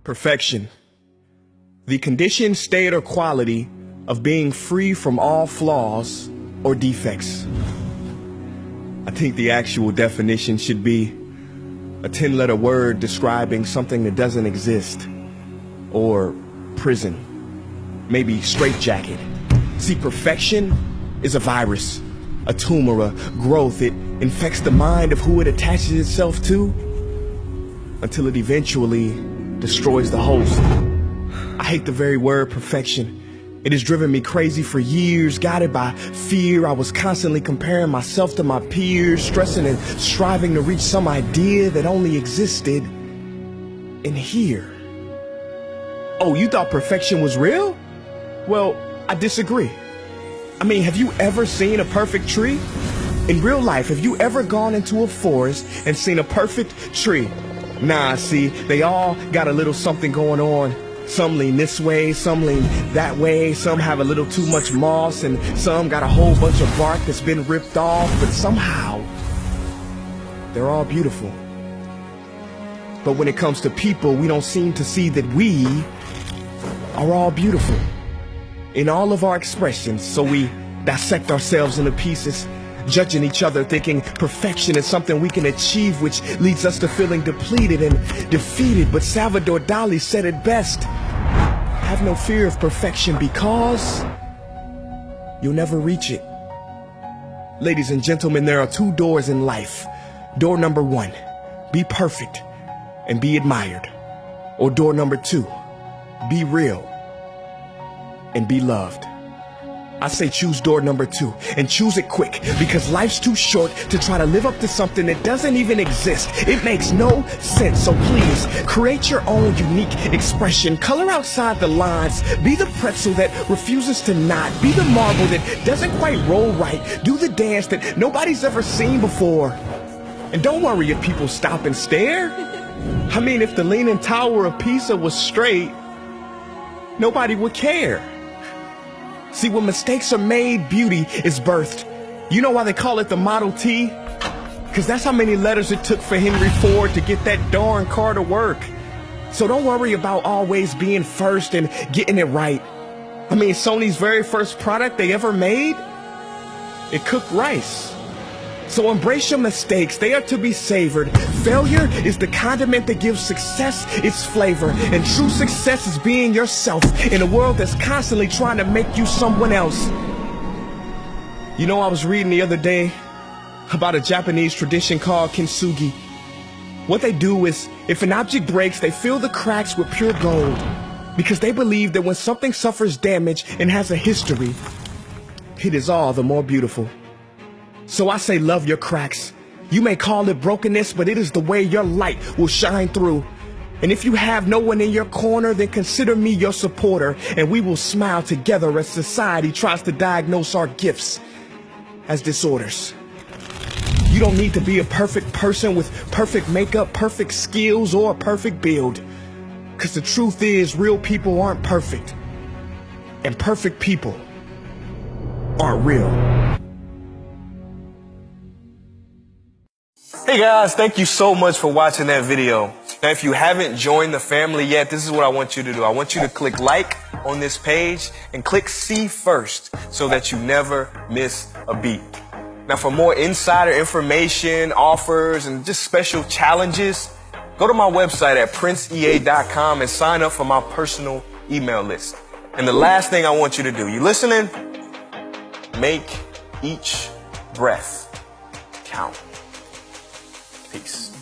Perfection. The condition, state, or quality of being free from all flaws or defects. I think the actual definition should be a 10-letter word describing something that doesn't exist. Or prison. Maybe straitjacket. See, perfection is a virus, a tumor, a growth. It infects the mind of who it attaches itself to until it eventually destroys the host. I hate the very word perfection. It has driven me crazy for years, guided by fear. I was constantly comparing myself to my peers, stressing and striving to reach some idea that only existed in here. Oh, you thought perfection was real? Well, I disagree. I mean, have you ever seen a perfect tree? In real life, have you ever gone into a forest and seen a perfect tree? Nah, see, they all got a little something going on. Some lean this way, some lean that way, some have a little too much moss, and some got a whole bunch of bark that's been ripped off, but somehow they're all beautiful. But when it comes to people, we don't seem to see that we are all beautiful in all of our expressions, so we dissect ourselves into pieces, judging each other, thinking perfection is something we can achieve, which leads us to feeling depleted and defeated. But Salvador Dali said it best: have no fear of perfection, because you'll never reach it. Ladies and gentlemen, there are two doors in life. Door number one, be perfect and be admired. Or door number two, be real and be loved. I say choose door number two, and choose it quick, because life's too short to try to live up to something that doesn't even exist. It makes no sense. So please create your own unique expression. Color outside the lines. Be the pretzel that refuses to knot. Be the marble that doesn't quite roll right. Do the dance that nobody's ever seen before. And don't worry if people stop and stare. I mean, if the Leaning Tower of Pisa was straight, nobody would care. See, when mistakes are made, beauty is birthed. You know why they call it the Model T? Because that's how many letters it took for Henry Ford to get that darn car to work. So don't worry about always being first and getting it right. I mean, Sony's very first product they ever made, it cooked rice. So embrace your mistakes. They are to be savored. Failure is the condiment that gives success its flavor. And true success is being yourself in a world that's constantly trying to make you someone else. You know, I was reading the other day about a Japanese tradition called kintsugi. What they do is, if an object breaks, they fill the cracks with pure gold, because they believe that when something suffers damage and has a history, it is all the more beautiful. So I say love your cracks. You may call it brokenness, but it is the way your light will shine through. And if you have no one in your corner, then consider me your supporter, and we will smile together as society tries to diagnose our gifts as disorders. You don't need to be a perfect person with perfect makeup, perfect skills, or a perfect build. Because the truth is, real people aren't perfect. And perfect people aren't real. Hey guys, thank you so much for watching that video. Now, if you haven't joined the family yet, this is what I want you to do. I want you to click like on this page and click see first so that you never miss a beat. Now, for more insider information, offers, and just special challenges, go to my website at princeea.com and sign up for my personal email list. And the last thing I want you to do, you listening? Make each breath count. Peace.